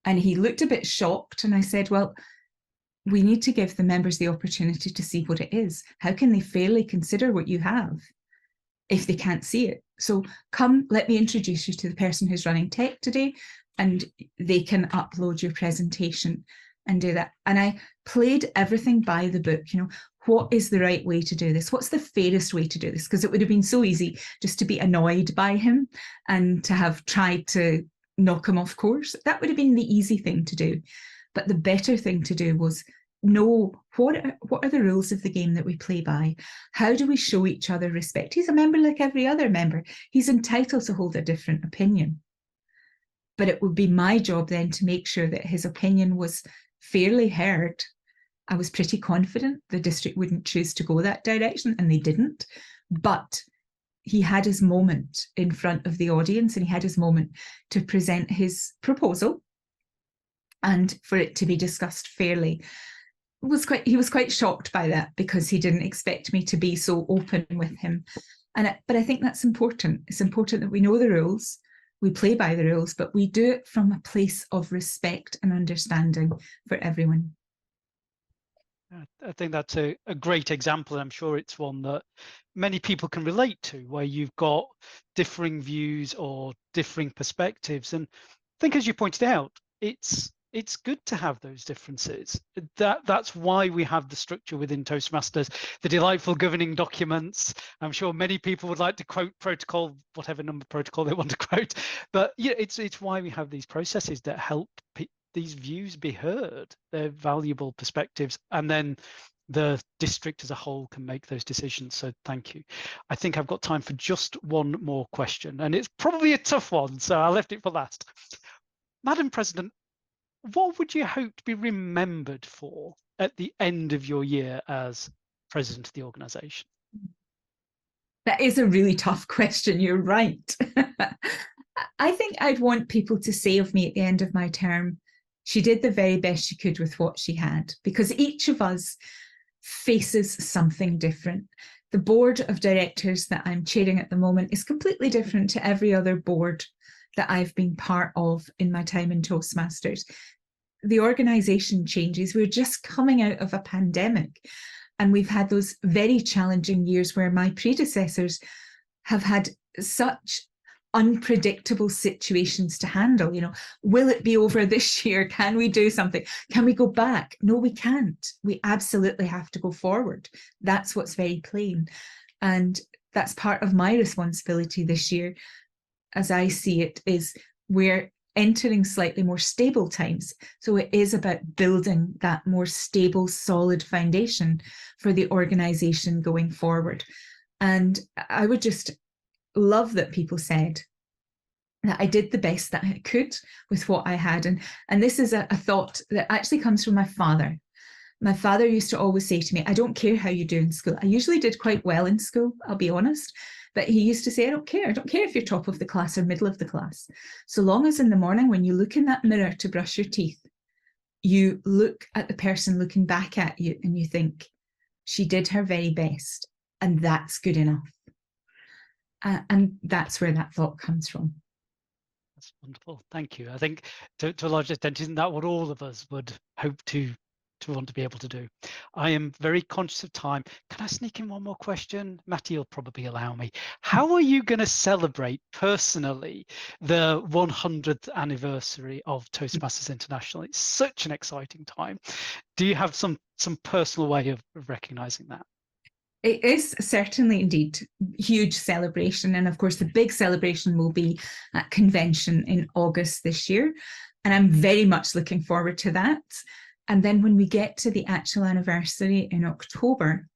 And he looked a bit shocked. And I said, well, we need to give the members the opportunity to see what it is. How can they fairly consider what you have if they can't see it? So come, let me introduce you to the person who's running tech today, and they can upload your presentation and do that. And I played everything by the book, you know, what is the right way to do this? What's the fairest way to do this? Because it would have been so easy just to be annoyed by him and to have tried to knock him off course. That would have been the easy thing to do. But the better thing to do was know what are the rules of the game that we play by? How do we show each other respect? He's a member like every other member. He's entitled to hold a different opinion. But it would be my job then to make sure that his opinion was fairly heard. I was pretty confident the district wouldn't choose to go that direction, and they didn't. But he had his moment in front of the audience, and he had his moment to present his proposal and for it to be discussed fairly. He was quite shocked by that, because he didn't expect me to be so open with him. But I think that's important. It's important that we know the rules, we play by the rules, but we do it from a place of respect and understanding for everyone. I think that's a great example. I'm sure it's one that many people can relate to, where you've got differing views or differing perspectives. And I think, as you pointed out, it's good to have those differences. That's why we have the structure within Toastmasters, the delightful governing documents. I'm sure many people would like to quote protocol, whatever number protocol they want to quote. But yeah, it's why we have these processes that help these views be heard. They're valuable perspectives, and then the district as a whole can make those decisions. So thank you. I think I've got time for just one more question, and it's probably a tough one, so I left it for last. Madam President, what would you hope to be remembered for at the end of your year as president of the organisation? That is a really tough question, you're right. I think I'd want people to say of me at the end of my term, she did the very best she could with what she had, because each of us faces something different. The board of directors that I'm chairing at the moment is completely different to every other board that I've been part of in my time in Toastmasters. The organisation changes. We're just coming out of a pandemic, and we've had those very challenging years where my predecessors have had such unpredictable situations to handle. You know, will it be over this year? Can we do something? Can we go back? No, we can't. We absolutely have to go forward. That's what's very plain. And that's part of my responsibility this year, as I see it, is we're entering slightly more stable times. So it is about building that more stable, solid foundation for the organisation going forward. And I would just love that people said that I did the best that I could with what I had. And this is a thought that actually comes from my father. My father used to always say to me, I don't care how you do in school. I usually did quite well in school, I'll be honest. But he used to say, I don't care if you're top of the class or middle of the class. So long as in the morning when you look in that mirror to brush your teeth, you look at the person looking back at you and you think, she did her very best, and that's good enough. And that's where that thought comes from. That's wonderful. Thank you. I think to a large extent, isn't that what all of us would hope to want to be able to do? I am very conscious of time. Can I sneak in one more question? Matty will probably allow me. How are you going to celebrate personally the 100th anniversary of Toastmasters International? It's such an exciting time. Do you have some personal way of recognizing that? It is certainly indeed huge celebration. And of course, the big celebration will be at convention in August this year. And I'm very much looking forward to that. And then when we get to the actual anniversary in October,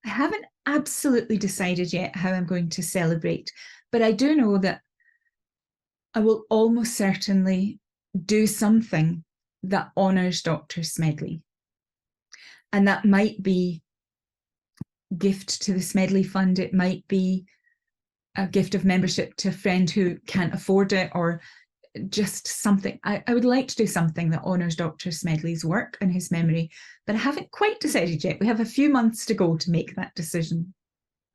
I haven't absolutely decided yet how I'm going to celebrate, but I do know that I will almost certainly do something that honours Dr. Smedley. And that might be gift to the Smedley Fund. It might be a gift of membership to a friend who can't afford it, or just something. I would like to do something that honours Dr. Smedley's work and his memory, but I haven't quite decided yet. We have a few months to go to make that decision.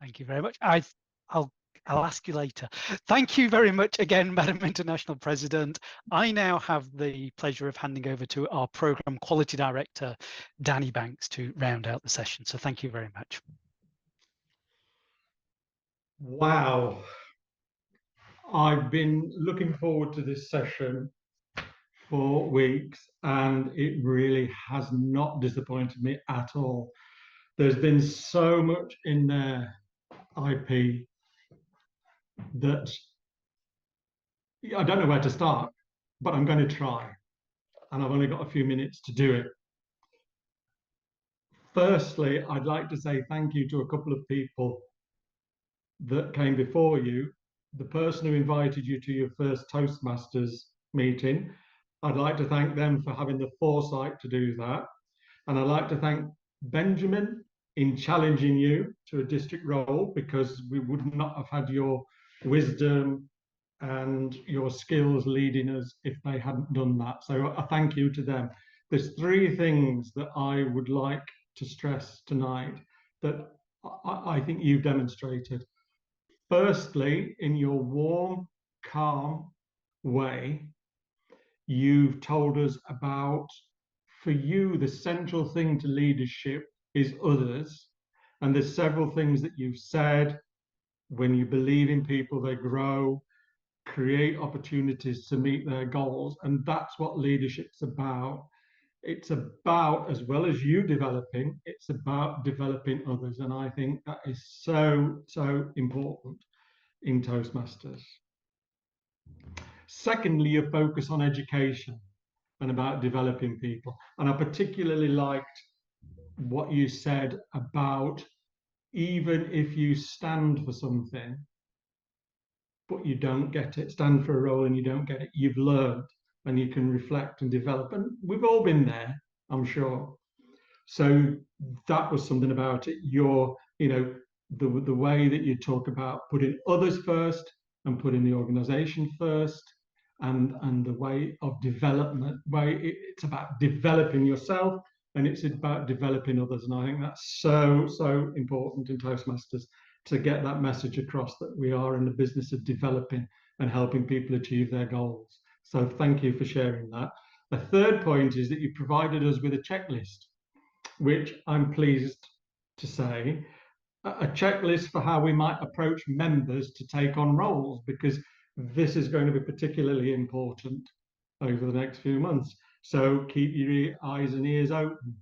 Thank you very much. I'll ask you later. Thank you very much again, Madam International President. I now have the pleasure of handing over to our Programme Quality Director, Danny Banks, to round out the session. So thank you very much. Wow. I've been looking forward to this session for weeks, and it really has not disappointed me at all. There's been so much in their IP that I don't know where to start, but I'm going to try, and I've only got a few minutes to do it. Firstly, I'd like to say thank you to a couple of people that came before you. The person who invited you to your first Toastmasters meeting, I'd like to thank them for having the foresight to do that. And I'd like to thank Benjamin in challenging you to a district role, because we would not have had your wisdom and your skills leading us if they hadn't done that. So a thank you to them. There's three things that I would like to stress tonight that I think you've demonstrated. Firstly, in your warm, calm way, you've told us about, for you, the central thing to leadership is others. And there's several things that you've said. When you believe in people, they grow, create opportunities to meet their goals. And that's what leadership's about. It's about, as well as you developing, it's about developing others. And I think that is so, so important in Toastmasters. Secondly, your focus on education and about developing people. And I particularly liked what you said about, even if you stand for something, but you don't get it, stand for a role and you don't get it, you've learned and you can reflect and develop. And we've all been there, I'm sure. So that was something about it. Your, the way that you talk about putting others first and putting the organization first, and the way of development, it's about developing yourself and it's about developing others. And I think that's so, so important in Toastmasters, to get that message across that we are in the business of developing and helping people achieve their goals. So thank you for sharing that. The third point is that you provided us with a checklist, which I'm pleased to say, a checklist for how we might approach members to take on roles, because this is going to be particularly important over the next few months. So keep your eyes and ears open,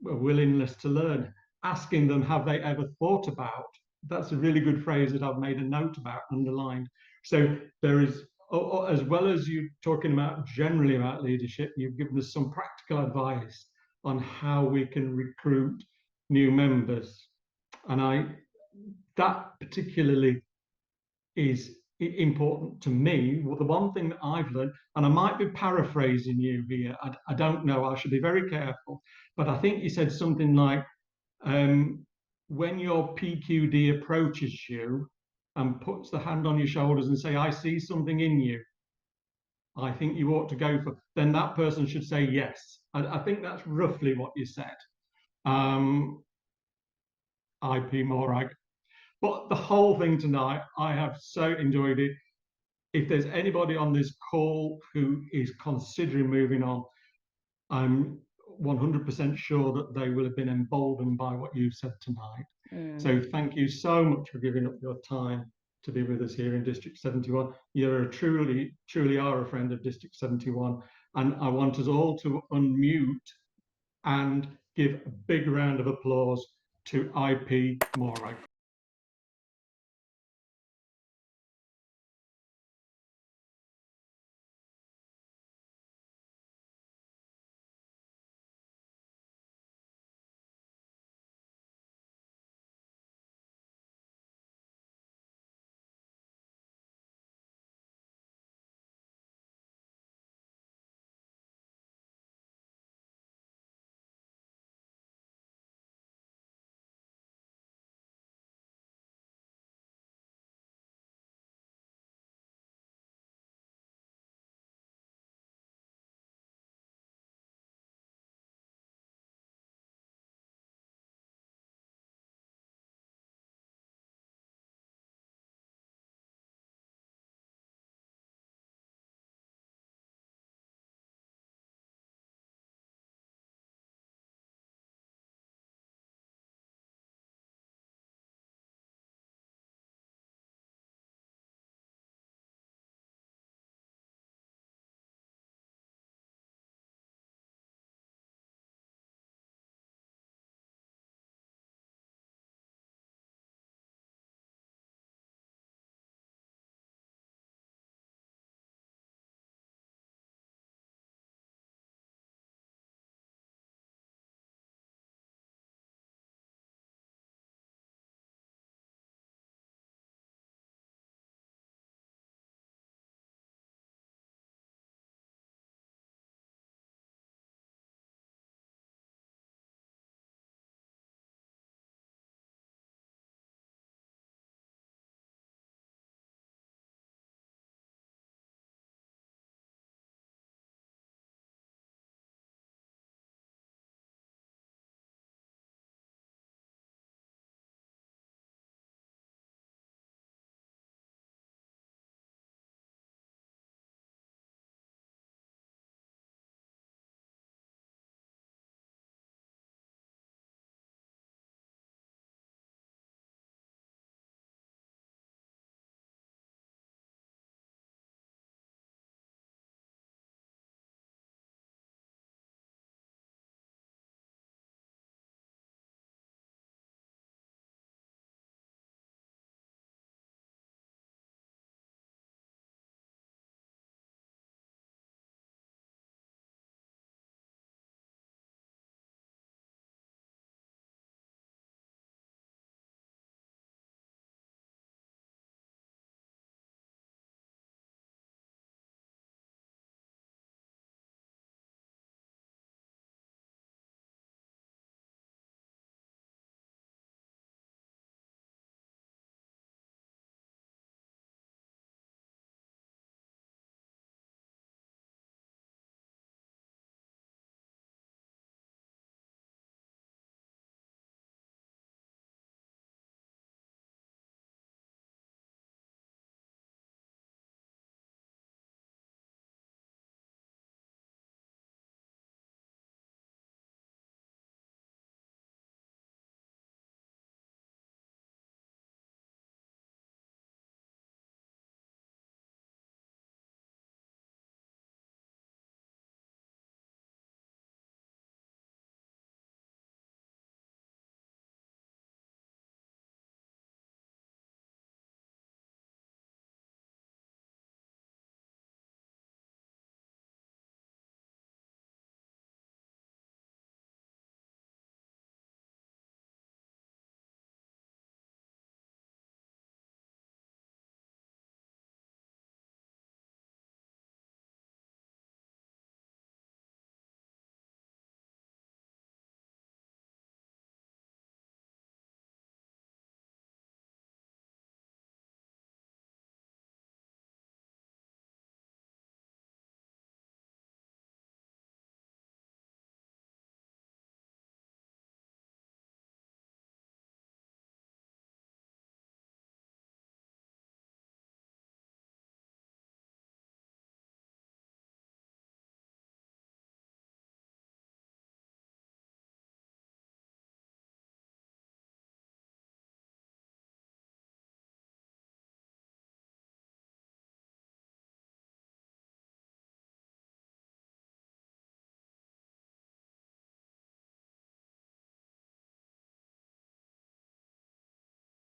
a willingness to learn, asking them, have they ever thought about? That's a really good phrase that I've made a note about, underlined. So there is, as well as you talking about generally about leadership, you've given us some practical advice on how we can recruit new members. And that particularly is important to me. Well, the one thing that I've learned, and I might be paraphrasing you here, I don't know, I should be very careful, but I think you said something like, when your PQD approaches you and puts the hand on your shoulders and say, I see something in you, I think you ought to go for, then that person should say yes. I think that's roughly what you said. IP Morag. But the whole thing tonight, I have so enjoyed it. If there's anybody on this call who is considering moving on, I'm 100% sure that they will have been emboldened by what you've said tonight. So thank you so much for giving up your time to be with us here in District 71. You're truly are a friend of District 71. And I want us all to unmute and give a big round of applause to IP Morag.